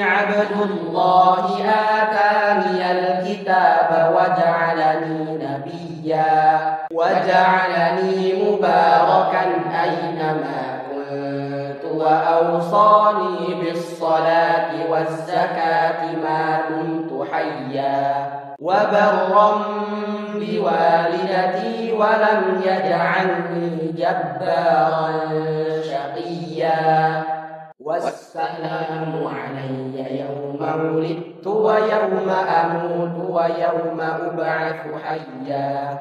عبد الله آتاني الكتاب وجعلني مباركا أينما كنت وأوصاني بالصلاة والزكاة ما دمت حيا وبرا بوالدتي ولم يجعلني جبارا شقيا والسلام علي يوم ولدت ويوم أموت ويوم أبعث حيا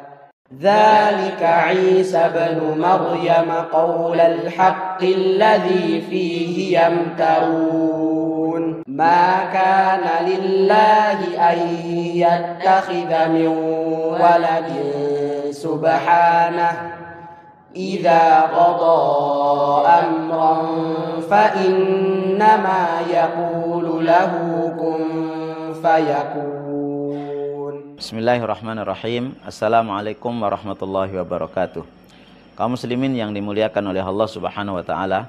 ذلك عيسى بن مريم قول الحق الذي فيه يمترون ما كان لله أن يتخذ من ولد سبحانه إذا قضى أمرا فإنما يقول له كن فيكون. Bismillahirrahmanirrahim. Assalamualaikum warahmatullahi wabarakatuh. Kaum muslimin yang dimuliakan oleh Allah Subhanahu wa taala.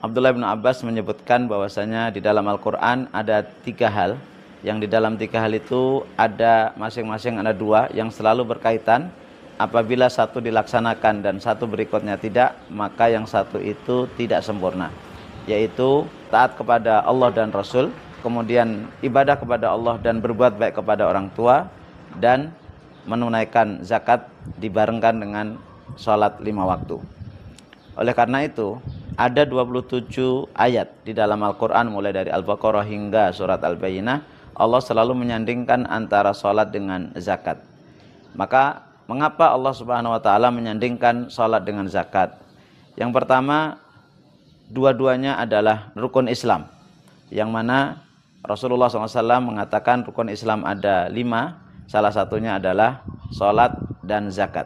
Abdullah bin Abbas menyebutkan bahwasanya di dalam Al-Qur'an ada 3 hal, yang di dalam 3 hal itu ada masing-masing ada 2 yang selalu berkaitan. Apabila satu dilaksanakan dan satu berikutnya tidak, maka yang satu itu tidak sempurna, yaitu taat kepada Allah dan Rasul, kemudian ibadah kepada Allah dan berbuat baik kepada orang tua, dan menunaikan zakat dibarengkan dengan sholat 5 waktu. Oleh karena itu, ada 27 ayat di dalam Al-Quran mulai dari Al-Baqarah hingga surat Al-Bayyinah, Allah selalu menyandingkan antara sholat dengan zakat. Maka mengapa Allah Subhanahu wa taala menyandingkan sholat dengan zakat? Yang pertama, dua-duanya adalah rukun Islam, yang mana Rasulullah SAW mengatakan rukun Islam ada 5, salah satunya adalah sholat dan zakat.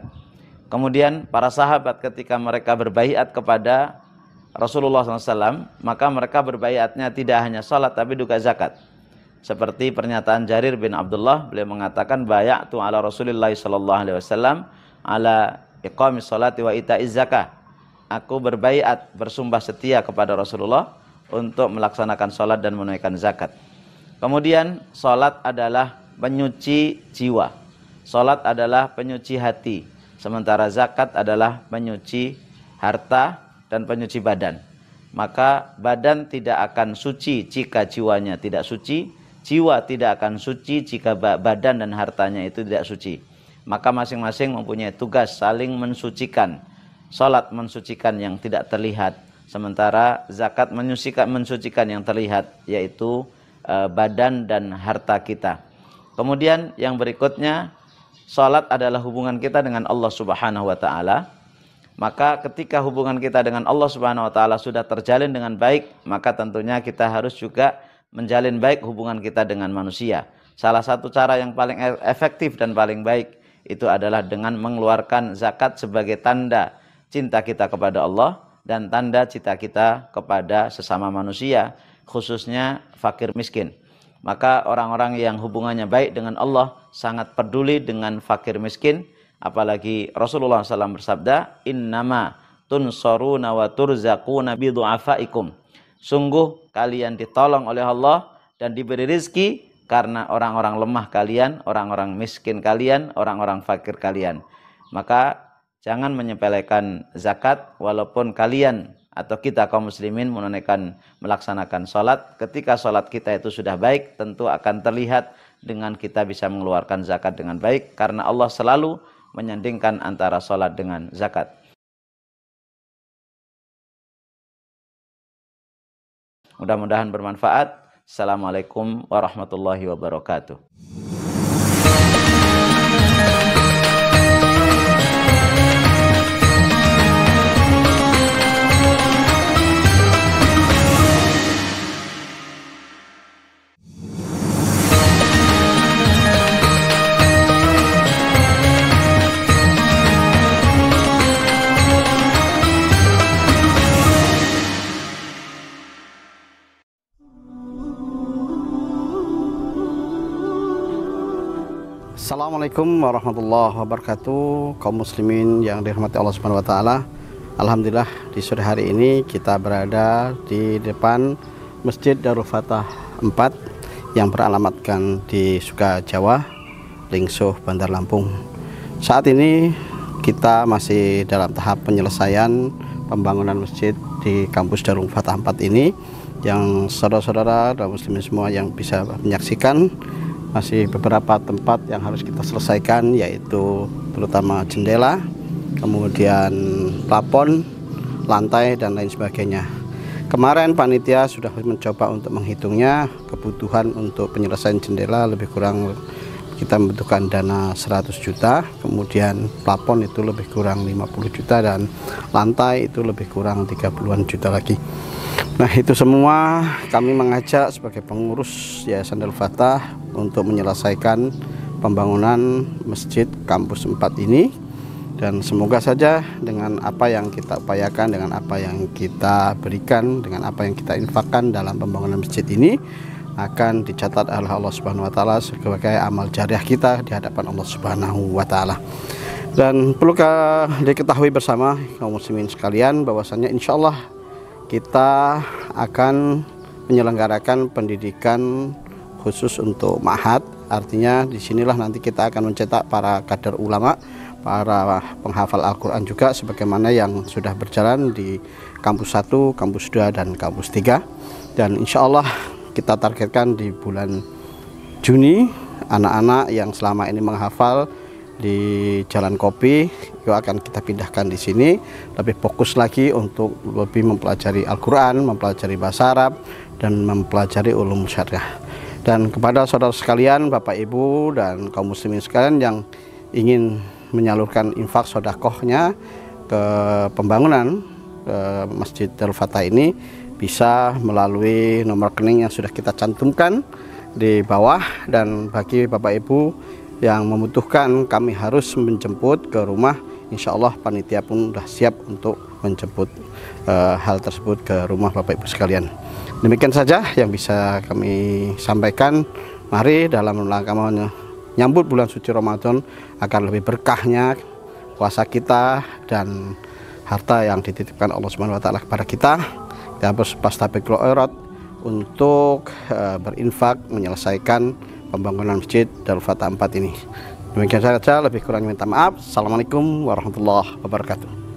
Kemudian para sahabat ketika mereka berbaiat kepada Rasulullah SAW, maka mereka berbaiatnya tidak hanya sholat tapi juga zakat. Seperti pernyataan Jarir bin Abdullah, beliau mengatakan bay'atu ala Rasulillah sallallahu alaihi wasallam ala iqamis sholati wa ita'iz zakah. Aku berbaiat, bersumpah setia kepada Rasulullah untuk melaksanakan sholat dan menunaikan zakat. Kemudian sholat adalah penyuci jiwa, sholat adalah penyuci hati, sementara zakat adalah penyuci harta dan penyuci badan. Maka badan tidak akan suci jika jiwanya tidak suci, jiwa tidak akan suci jika badan dan hartanya itu tidak suci. Maka masing-masing mempunyai tugas saling mensucikan. Salat mensucikan yang tidak terlihat, sementara zakat mensucikan yang terlihat, yaitu badan dan harta kita. Kemudian yang berikutnya, salat adalah hubungan kita dengan Allah Subhanahu wa taala. Maka ketika hubungan kita dengan Allah Subhanahu wa taala sudah terjalin dengan baik, maka tentunya kita harus juga menjalin baik hubungan kita dengan manusia. Salah satu cara yang paling efektif dan paling baik itu adalah dengan mengeluarkan zakat sebagai tanda cinta kita kepada Allah dan tanda cinta kita kepada sesama manusia, khususnya fakir miskin. Maka orang-orang yang hubungannya baik dengan Allah sangat peduli dengan fakir miskin, apalagi Rasulullah SAW bersabda, innama tunsaruna wa turzaquna bidu'afaikum. Sungguh kalian ditolong oleh Allah dan diberi rizki karena orang-orang lemah kalian, orang-orang miskin kalian, orang-orang fakir kalian. Maka jangan menyepelekan zakat, walaupun kalian atau kita kaum muslimin melaksanakan sholat. Ketika sholat kita itu sudah baik, tentu akan terlihat dengan kita bisa mengeluarkan zakat dengan baik, karena Allah selalu menyandingkan antara sholat dengan zakat. Mudah-mudahan bermanfaat. Assalamualaikum warahmatullahi wabarakatuh. Assalamualaikum warahmatullahi wabarakatuh. Kaum muslimin yang dirahmati Allah Subhanahu wa taala. Alhamdulillah di sore hari ini kita berada di depan Masjid Darul Fatah 4 yang beralamatkan di Sukajawa, Lingsuh, Bandar Lampung. Saat ini kita masih dalam tahap penyelesaian pembangunan masjid di kampus Darul Fatah 4 ini, yang saudara-saudara dan muslimin semua yang bisa menyaksikan masih beberapa tempat yang harus kita selesaikan, yaitu terutama jendela, kemudian plafon, lantai, dan lain sebagainya. Kemarin panitia sudah mencoba untuk menghitungnya, kebutuhan untuk penyelesaian jendela lebih kurang kita membutuhkan dana 100 juta, kemudian plafon itu lebih kurang 50 juta, dan lantai itu lebih kurang 30-an juta lagi. Nah, itu semua kami mengajak sebagai pengurus Yayasan Darul Fatah untuk menyelesaikan pembangunan masjid kampus 4 ini. Dan semoga saja dengan apa yang kita upayakan, dengan apa yang kita berikan, dengan apa yang kita infakkan dalam pembangunan masjid ini akan dicatat oleh Allah Subhanahu wa taala sebagai amal jariah kita di hadapan Allah Subhanahu wa taala. Dan perlu diketahui bersama kaum muslimin sekalian bahwasanya insya Allah kita akan menyelenggarakan pendidikan khusus untuk ma'had. Artinya disinilah nanti kita akan mencetak para kader ulama, para penghafal Al-Quran juga, sebagaimana yang sudah berjalan di kampus 1, kampus 2, dan kampus 3. Dan insya Allah kita targetkan di bulan Juni, anak-anak yang selama ini menghafal di Jalan Kopi itu akan kita pindahkan di sini, lebih fokus lagi untuk lebih mempelajari Al-Quran, mempelajari bahasa Arab, dan mempelajari ulum syariah. Dan kepada saudara sekalian, Bapak Ibu dan kaum muslimin sekalian yang ingin menyalurkan infak sodakohnya ke pembangunan Masjid Darul Fatah ini, bisa melalui nomor rekening yang sudah kita cantumkan di bawah. Dan bagi Bapak Ibu yang membutuhkan, kami harus menjemput ke rumah, insya Allah panitia pun sudah siap untuk menjemput hal tersebut ke rumah Bapak Ibu sekalian. Demikian saja yang bisa kami sampaikan. Mari dalam rangka menyambut bulan suci Ramadan akan lebih berkahnya puasa kita dan harta yang dititipkan Allah Subhanahu wa taala kepada kita. Kita harus fastabiqul khairat untuk berinfak menyelesaikan pembangunan Masjid Darul Fatah 4 ini. Demikian saja, lebih kurang minta maaf. Assalamualaikum warahmatullahi wabarakatuh.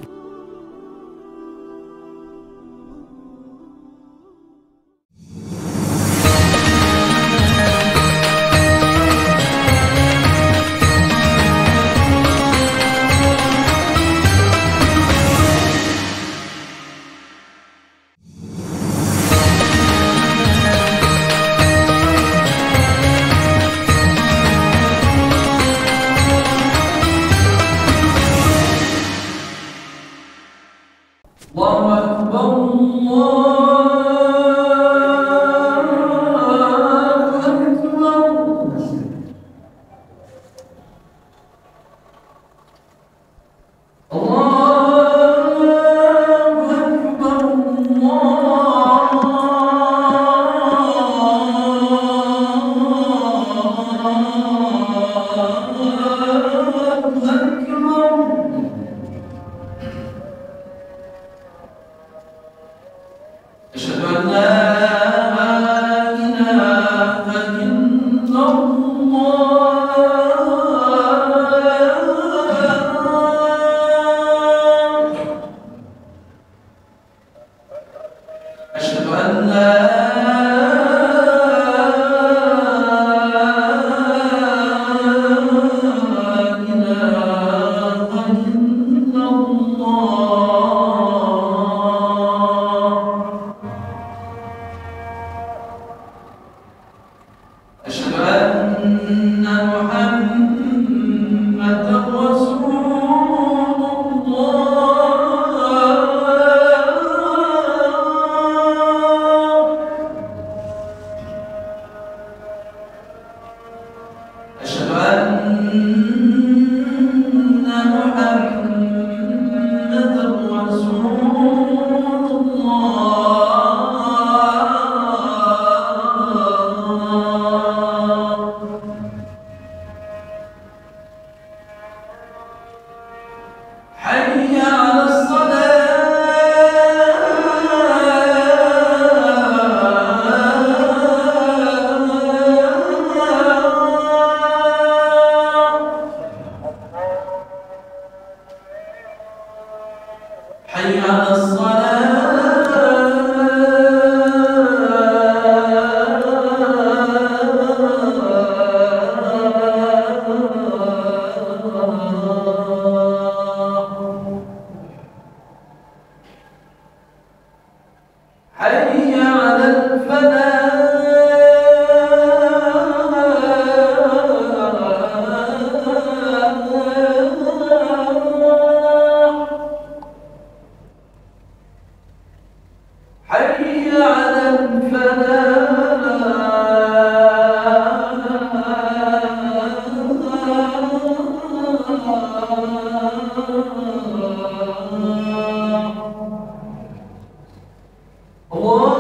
Allah